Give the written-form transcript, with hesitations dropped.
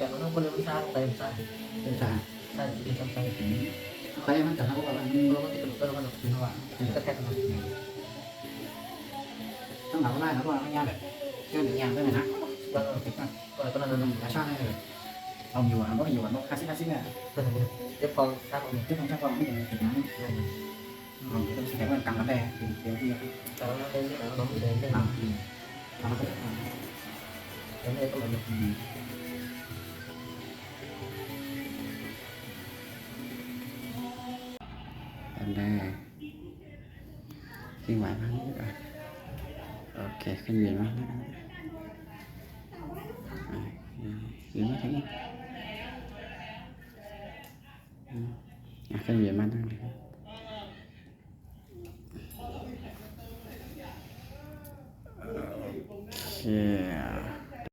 แต่มันต้องคนเรียนซ่าไปซ่า เป็นสาร ใช่ที่ทำใช่ ใครมันจะทำว่ามัน เราไม่ติดกระดูกก็เราไม่ติดเพราะว่าก็แค่นั้น ต้องหลับได้แล้วก็ไม่ยากแบบเชื่อหนึ่งอย่างได้ไหมนะ ก็ก็นั่นนั่น กระชากได้เลยเอาอยู่อ่ะก็อยู่อ่ะคาซิเนี่ย เจ็บฟองซ่าคน ที่ต้องใช้ความไม่ถึงนั้นเราต้องใช้ว่ากำลังแต่เดี๋ยวที่ แต่เราเล่นที่ไหนเราไม่เล่นเล่น ทำทำก็ เล่นก็เหมือน อันแรกที่ไหวมากโอเคขึ้นเวียนมากหรือไม่ถึงขึ้นเวียนมากด้วยโอเค